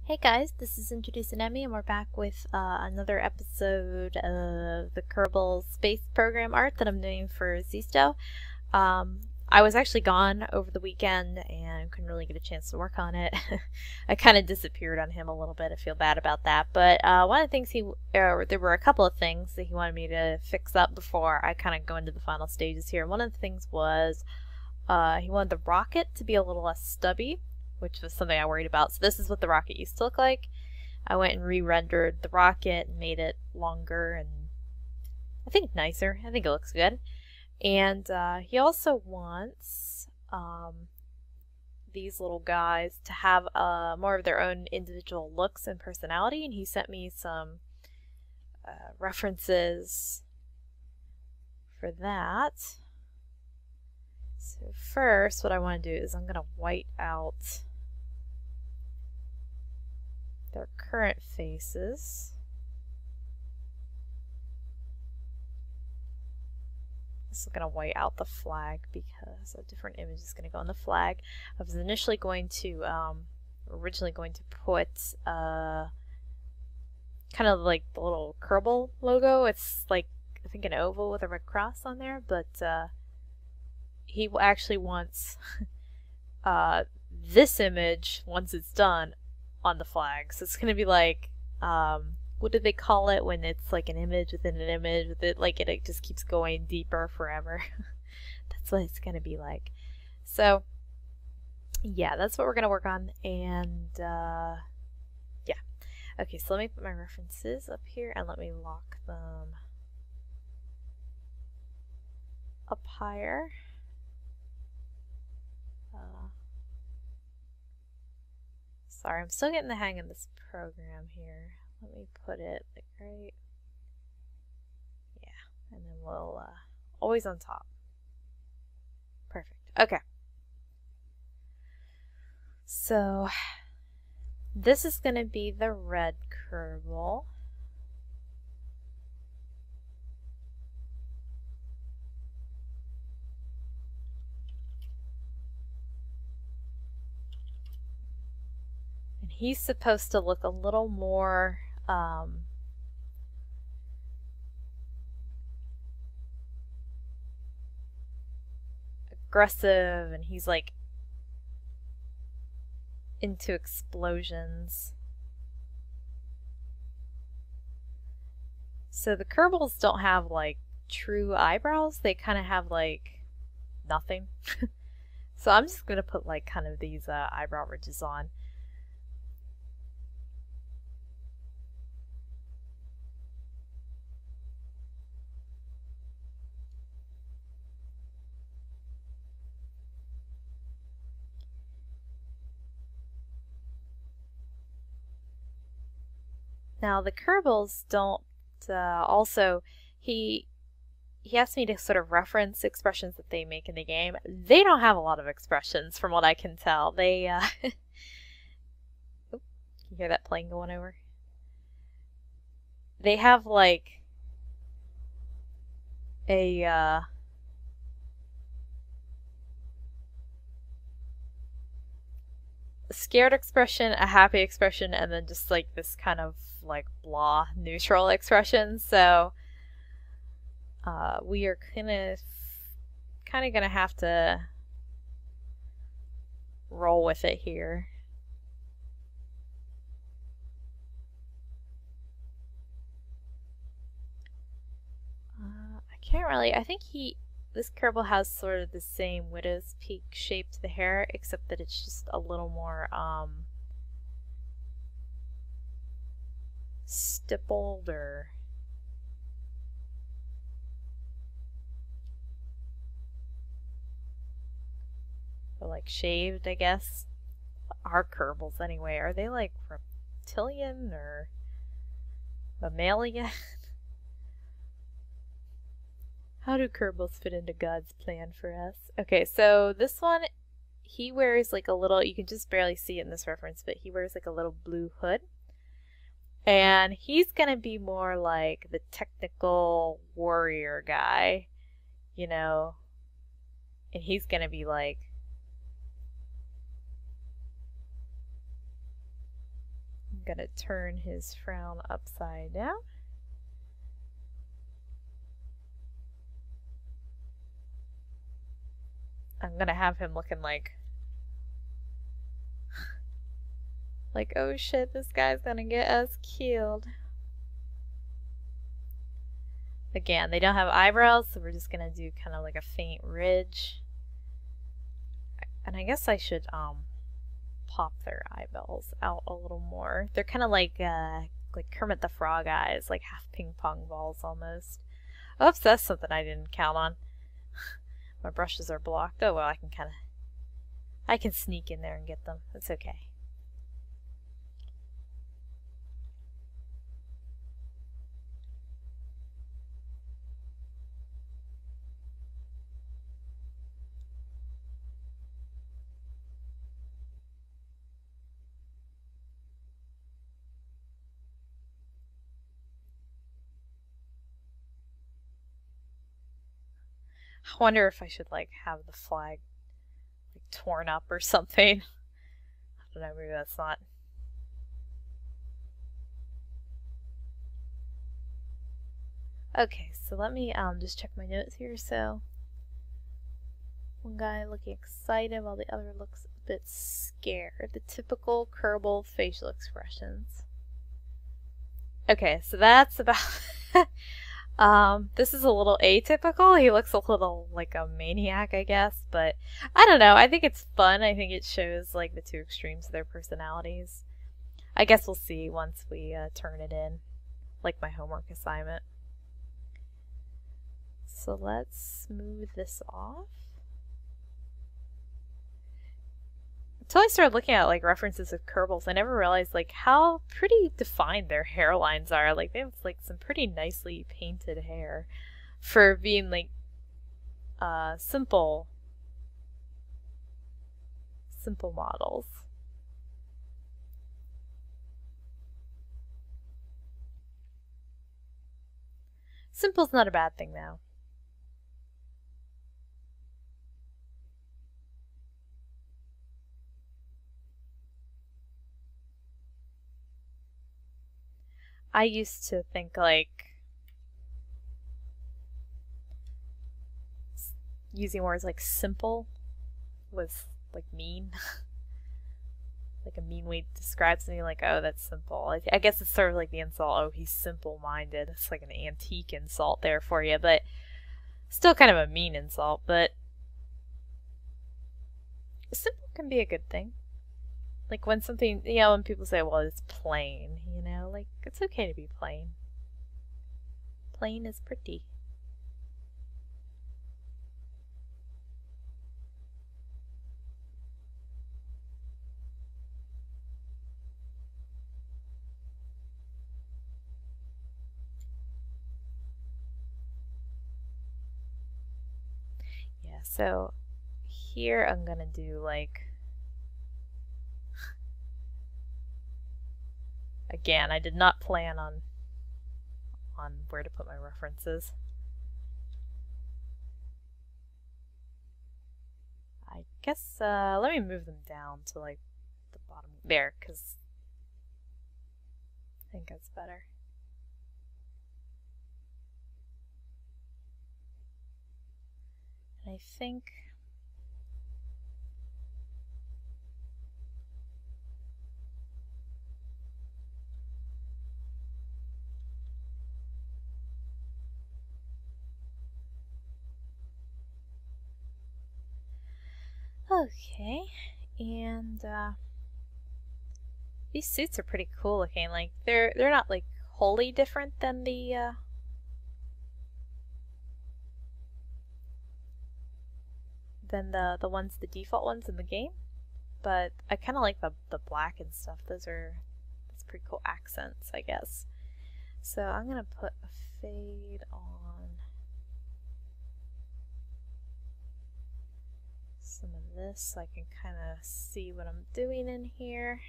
Hey guys, this is IntroducingEmy and we're back with another episode of the Kerbal Space Program art that I'm doing for Zisteau. I was actually gone over the weekend and couldn't really get a chance to work on it. I kind of disappeared on him a little bit. I feel bad about that. But one of the things there were a couple of things that he wanted me to fix up before I kind of go into the final stages here. One of the things was he wanted the rocket to be a little less stubby, which was something I worried about. So this is what the rocket used to look like. I went and re-rendered the rocket and made it longer and I think nicer. I think it looks good. And he also wants these little guys to have more of their own individual looks and personality, and he sent me some references for that. So first, what I want to do is I'm going to white out their current faces. I'm going to white out the flag because a different image is going to go on the flag. I was initially going to, originally going to put kind of like the little Kerbal logo. It's like, I think an oval with a red cross on there, but he actually wants this image, once it's done, on the flag. So it's going to be like, what do they call it when it's like an image within an image with it, like it just keeps going deeper forever. That's what it's going to be like. So yeah, that's what we're going to work on. And yeah. Okay, so let me put my references up here and let me lock them up higher. Sorry, I'm still getting the hang of this program here. Let me put it like right, yeah, and then we'll always on top. Perfect. Okay. So this is going to be the red Kerbal. And he's supposed to look a little more aggressive, and he's like into explosions. So the Kerbals don't have like true eyebrows, they kind of have like nothing. So I'm just gonna put like kind of these eyebrow ridges on. Now the Kerbals don't also, he asked me to sort of reference expressions that they make in the game. They don't have a lot of expressions from what I can tell. They oh, you hear that plane going over? They have like a scared expression, a happy expression, and then just like this kind of like blah neutral expression. So we are kind of gonna have to roll with it here. I can't really, I think this Kerbal has sort of the same widow's peak shape to the hair, except that it's just a little more stippled or like shaved, I guess. Our Kerbals anyway. Are they like reptilian or mammalian? How do Kerbals fit into God's plan for us? Okay, so this one, he wears like a little, you can just barely see it in this reference, but he wears like a little blue hood. And he's gonna be more like the technical warrior guy, you know, and he's gonna be like gonna turn his frown upside down. I'm gonna have him looking like, oh shit, this guy's gonna get us killed. Again, they don't have eyebrows, so we're just gonna do kind of like a faint ridge. And I guess I should pop their eyeballs out a little more. They're kind of like Kermit the Frog eyes, like half ping pong balls almost. Oops, that's something I didn't count on. My brushes are blocked. Oh well, I can sneak in there and get them. It's okay. I wonder if I should have the flag torn up or something. I don't know, maybe that's not. Okay, so let me just check my notes here. So one guy looking excited while the other looks a bit scared. The typical Kerbal facial expressions. Okay, so that's about this is a little atypical. He looks a little like a maniac, I guess, but I don't know. I think it's fun. I think it shows the two extremes of their personalities. I guess we'll see once we turn it in, like my homework assignment. So let's smooth this off. Until I started looking at references of Kerbals, I never realized how pretty defined their hairlines are. They have some pretty nicely painted hair for being simple models. Simple's not a bad thing though. I used to think using words like simple was mean. A mean way to describe something, oh, that's simple. I guess it's sort of the insult, oh, he's simple-minded. It's an antique insult there for you, but still kind of a mean insult, but simple can be a good thing. When something, when people say, well, it's plain, it's okay to be plain. Plain is pretty. Yeah, so here I'm gonna do again, I did not plan on where to put my references. I guess let me move them down to the bottom there, because I think that's better. And I think okay, and these suits are pretty cool looking. They're not wholly different than the ones, the default ones in the game, but I kind of like the black and stuff. That's pretty cool accents, I guess. So I'm gonna put a fade on some of this so I can kind of see what I'm doing in here.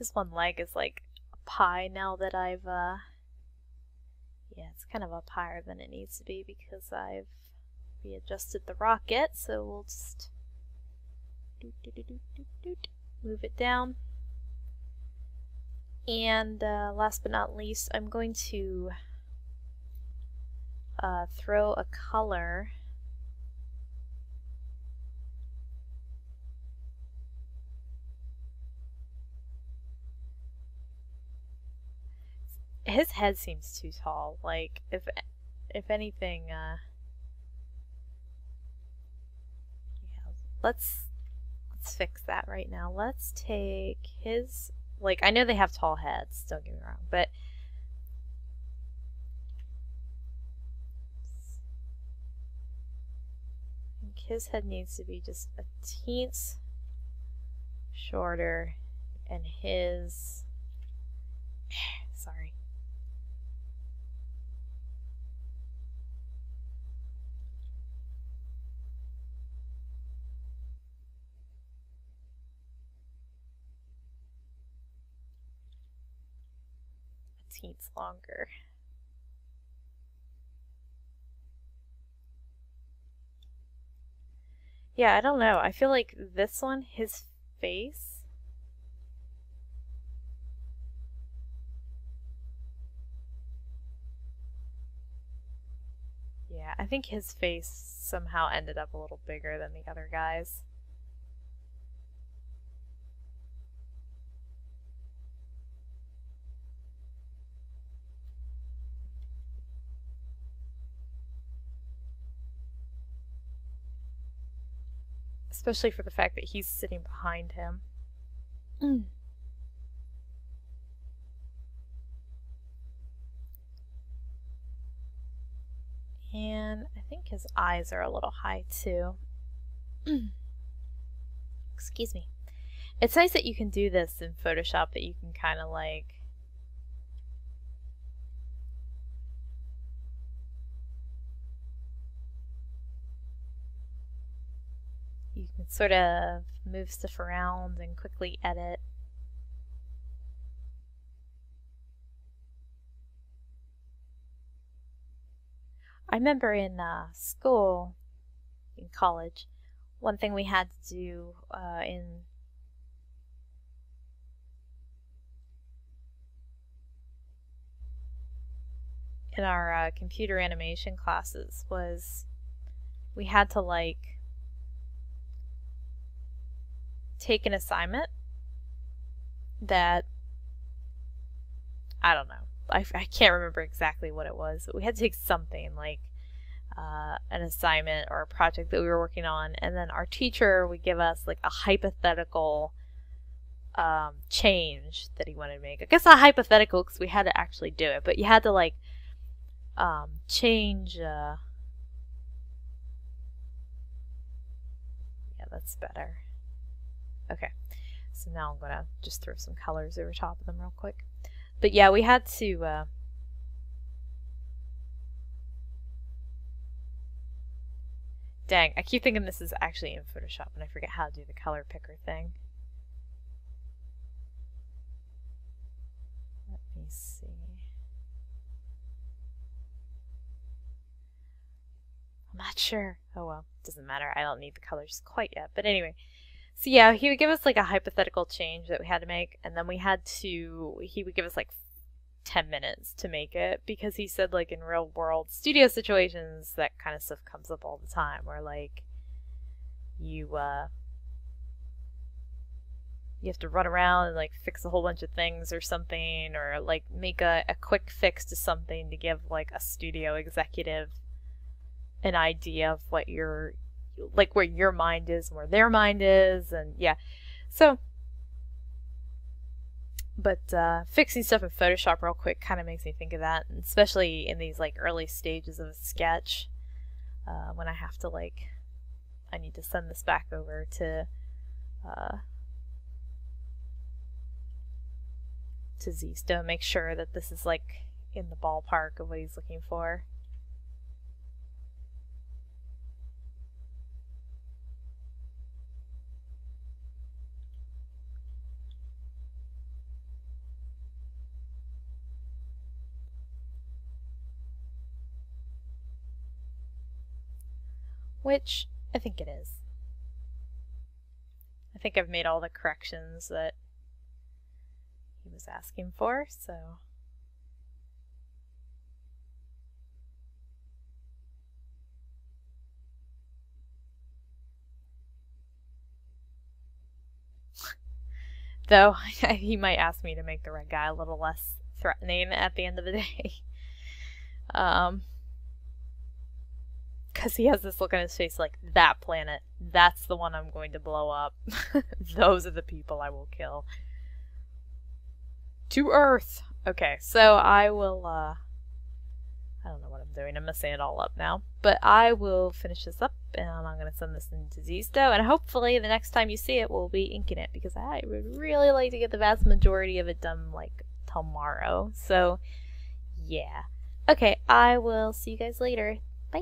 His one leg is like a pie now that I've, yeah, it's kind of up higher than it needs to be because I've readjusted the rocket, so we'll just move it down. And last but not least, I'm going to throw a color his head seems too tall. Like, if anything, yeah, let's fix that right now. Let's take his, like, I know they have tall heads, don't get me wrong, but I think his head needs to be just a teens shorter, and his, sorry. Teens longer. Yeah, I don't know. I feel like this one, his face, yeah, I think his face somehow ended up a little bigger than the other guys. Especially for the fact that he's sitting behind him. And I think his eyes are a little high too. Excuse me. It's nice that you can do this in Photoshop, that you can kind of like you can sort of move stuff around and quickly edit. I remember in school, in college, one thing we had to do in our computer animation classes was we had to like take an assignment that, I don't know, I can't remember exactly what it was, but we had to take something like an assignment or a project that we were working on, and then our teacher would give us like a hypothetical change that he wanted to make. I guess not hypothetical because we had to actually do it, but you had to like change. Yeah, that's better. Okay, so now I'm gonna just throw some colors over top of them real quick. But yeah, we had to. Dang, I keep thinking this is actually in Photoshop, and I forget how to do the color picker thing. Let me see. I'm not sure. Oh well, doesn't matter. I don't need the colors quite yet. But anyway, so yeah, he would give us like a hypothetical change that we had to make, and then he would give us like 10 minutes to make it, because he said like in real world studio situations that kind of stuff comes up all the time, where like you have to run around and like fix a whole bunch of things or something, or like make a quick fix to something to give like a studio executive an idea of what your, like where your mind is and where their mind is, and yeah. So but fixing stuff in Photoshop real quick kind of makes me think of that, and especially in these like early stages of a sketch, when I have to like, I need to send this back over to Zisteau, make sure that this is like in the ballpark of what he's looking for. which I think it is. I think I've made all the corrections that he was asking for, so... Though, he might ask me to make the red guy a little less threatening at the end of the day. Because he has this look on his face like, that planet, that's the one I'm going to blow up. Those are the people I will kill. To Earth! Okay, so I will, I don't know what I'm doing, I'm messing it all up now. But I will finish this up, and I'm going to send this into Zisteau, and hopefully the next time you see it, we'll be inking it, because I would really like to get the vast majority of it done, like, tomorrow. So, yeah. Okay, I will see you guys later. Bye!